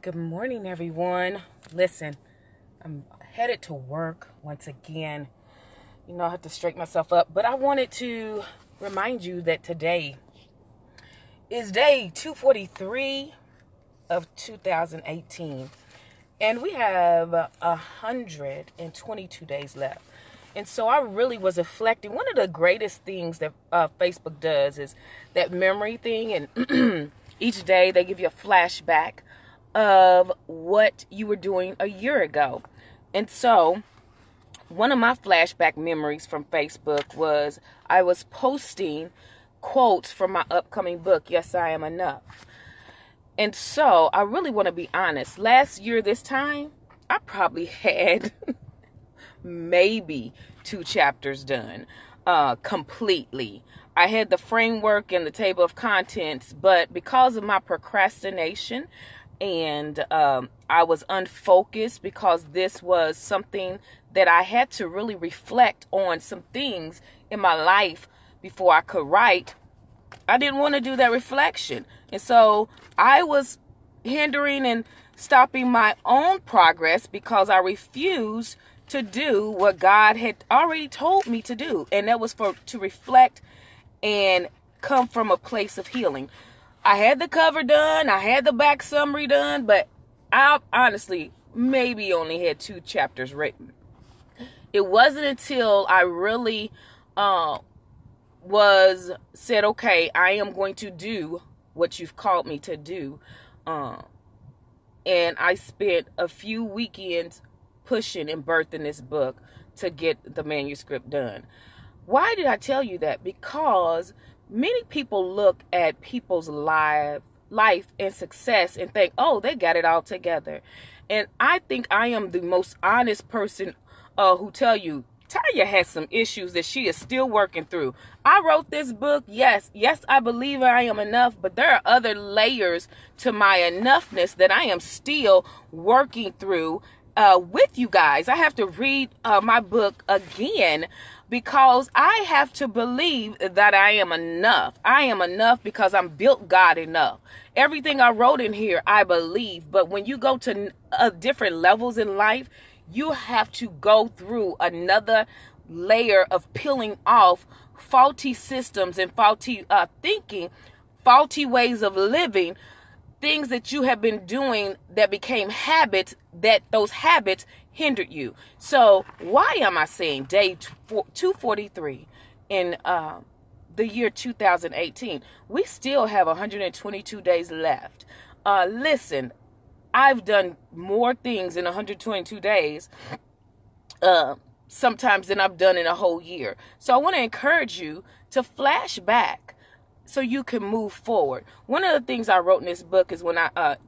Good morning, everyone. Listen, I'm headed to work once again. I have to straighten myself up, but I wanted to remind you that today is day 243 of 2018, and we have 122 days left. And so I really was reflecting. One of the greatest things that Facebook does is that memory thing, and each day they give you a flashback of what you were doing a year ago. And so one of my flashback memories from Facebook was I was posting quotes from my upcoming book, Yes, I Am Enough. And so I really want to be honest. Last year, this time, I probably had maybe 2 chapters done completely. I had the framework and the table of contents, but because of my procrastination and I was unfocused, because this was something that I had to really reflect on some things in my life before I could write, I didn't want to do that reflection. And so I was hindering and stopping my own progress because I refused to do what God had already told me to do. And that was to reflect and come from a place of healing. I had the cover done, I had the back summary done, but I honestly maybe only had 2 chapters written. It wasn't until I really said, okay, I am going to do what you've called me to do. And I spent a few weekends pushing and birthing this book to get the manuscript done. Why did I tell you that? Because many people look at people's life and success and think, oh, they got it all together. And I think I am the most honest person who tell you, Tanya has some issues that she is still working through. I wrote this book. Yes, I believe I am enough, but there are other layers to my enoughness that I am still working through with you guys. I have to read my book again because I have to believe that I am enough. I am enough because I'm built God enough. Everything I wrote in here, I believe. But when you go to different levels in life, you have to go through another layer of peeling off faulty systems and faulty thinking, faulty ways of living, things that you have been doing that became habits, that those habits hindered you. So why am I saying day 243 in the year 2018? We still have 122 days left. Listen, I've done more things in 122 days sometimes than I've done in a whole year. So I want to encourage you to flash back so you can move forward. One of the things I wrote in this book is when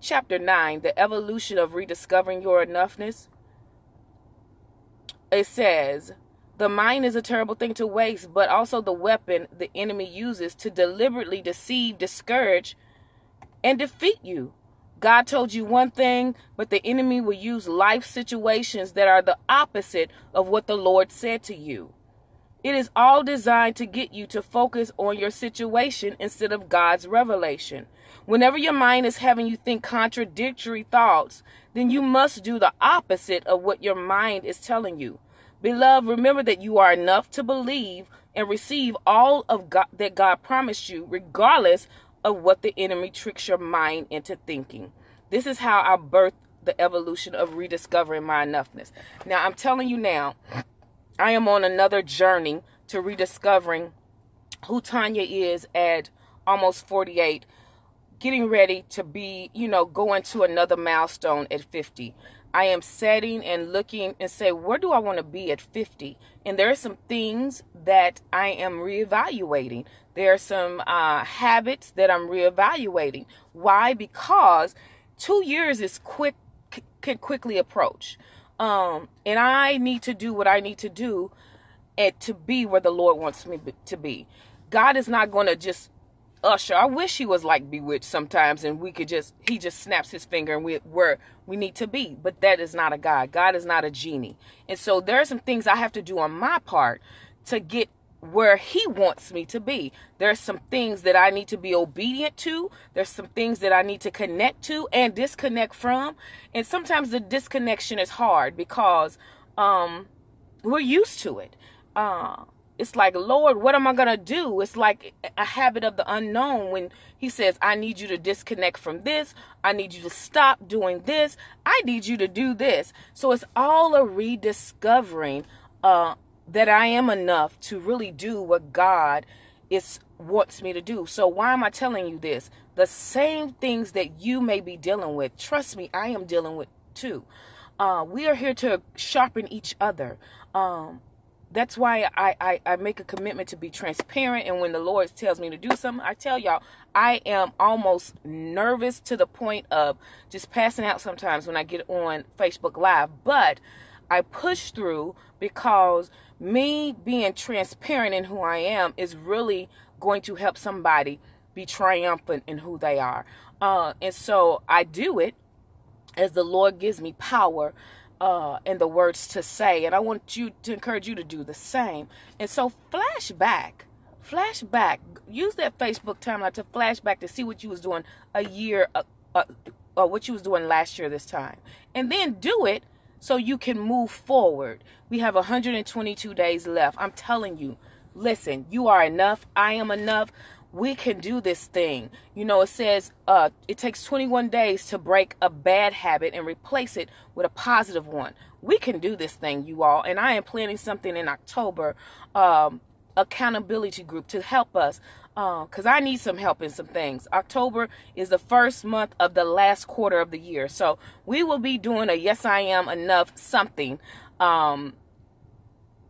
chapter 9, the evolution of rediscovering your enoughness. It says, the mind is a terrible thing to waste, but also the weapon the enemy uses to deliberately deceive, discourage, and defeat you. God told you one thing, but the enemy will use life situations that are the opposite of what the Lord said to you. It is all designed to get you to focus on your situation instead of God's revelation. Whenever your mind is having you think contradictory thoughts, then you must do the opposite of what your mind is telling you. Beloved, remember that you are enough to believe and receive all of God that God promised you, regardless of what the enemy tricks your mind into thinking. This is how I birthed the evolution of rediscovering my enoughness. Now, I'm telling you now, I am on another journey to rediscovering who Tanya is at almost 48, getting ready to be, going to another milestone at 50. I am setting and looking and say, where do I want to be at 50? And there are some things that I am reevaluating. There are some habits that I'm reevaluating. Why? Because 2 years is can quickly approach. And I need to do what I need to do to be where the Lord wants me to be. God is not going to just usher. I wish he was like Bewitched sometimes and he just snaps his finger and where we need to be. But that is not a God. God is not a genie. And so there are some things I have to do on my part to get where he wants me to be. There's some things that I need to be obedient to. There's some things that I need to connect to and disconnect from. And sometimes the disconnection is hard because we're used to it. It's like, Lord, what am I going to do? It's like a habit of the unknown when he says, I need you to disconnect from this. I need you to stop doing this. I need you to do this. So it's all a rediscovering that I am enough to really do what God wants me to do. So why am I telling you this? The same things that you may be dealing with, trust me, I am dealing with too. We are here to sharpen each other. That's why I make a commitment to be transparent. And when the Lord tells me to do something, I tell y'all, I am almost nervous to the point of just passing out sometimes when I get on Facebook Live. But I push through because me being transparent in who I am is really going to help somebody be triumphant in who they are. And so I do it as the Lord gives me power and the words to say. And I want you to encourage you to do the same. And so flashback, use that Facebook timeline to flashback to see what you was doing a year, what you was doing last year this time. And then do it so you can move forward. We have 122 days left. I'm telling you, listen, you are enough. I am enough. We can do this thing. You know, it says it takes 21 days to break a bad habit and replace it with a positive one. We can do this thing, you all. And I am planning something in October, accountability group to help us because I need some help in some things. October is the first month of the last quarter of the year. So we will be doing a Yes, I Am Enough something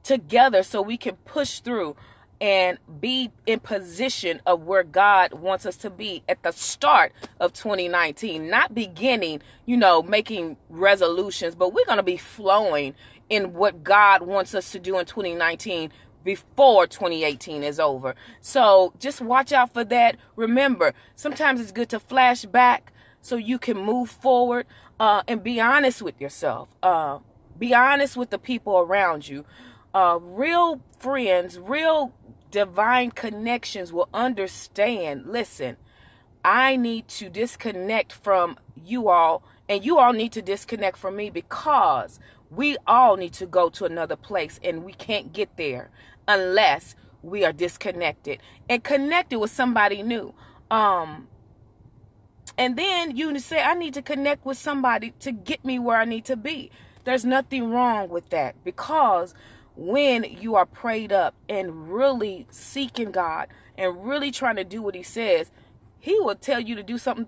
together so we can push through and be in position of where God wants us to be at the start of 2019. Not beginning, you know, making resolutions, but we're going to be flowing in what God wants us to do in 2019 before 2018 is over. So just watch out for that. Remember, sometimes it's good to flash back so you can move forward and be honest with yourself. Be honest with the people around you. Real friends, real divine connections will understand. Listen, I need to disconnect from you all, and you all need to disconnect from me because we all need to go to another place, and we can't get there unless we are disconnected and connected with somebody new. And then you say, I need to connect with somebody to get me where I need to be. There's nothing wrong with that, because when you are prayed up and really seeking God and really trying to do what he says, he will tell you to do some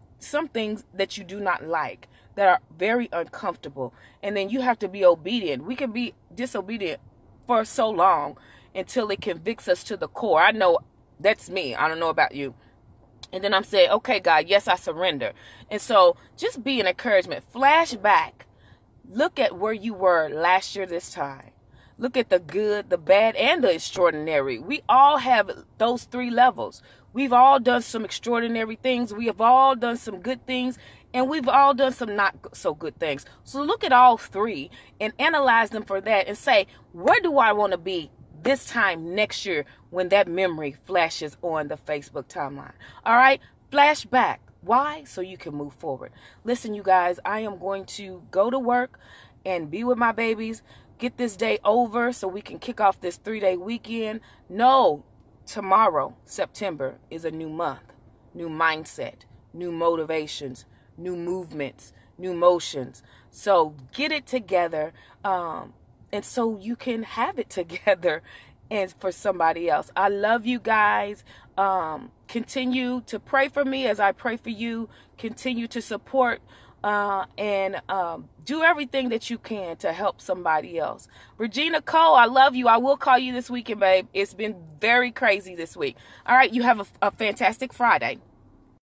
things that you do not like, that are very uncomfortable. And then you have to be obedient. We can be disobedient for so long until it convicts us to the core. I know that's me. I don't know about you. And then I'm saying, okay, God, yes, I surrender. And so just be an encouragement. Flashback. Look at where you were last year this time. Look at the good, the bad, and the extraordinary. We all have those three levels. We've all done some extraordinary things. We have all done some good things. And we've all done some not so good things. So look at all three and analyze them for that and say, where do I want to be this time next year when that memory flashes on the Facebook timeline? All right, flashback. Why? So you can move forward. Listen, you guys, I am going to go to work and be with my babies. Get this day over so we can kick off this 3-day weekend. No, tomorrow, September, is a new month, new mindset, new motivations, new movements, new motions. So get it together, and so you can have it together and for somebody else. I love you guys. Continue to pray for me as I pray for you. Continue to support and do everything that you can to help somebody else. Regina Cole, I love you. I will call you this weekend, babe. It's been very crazy this week. All right, you have a fantastic Friday.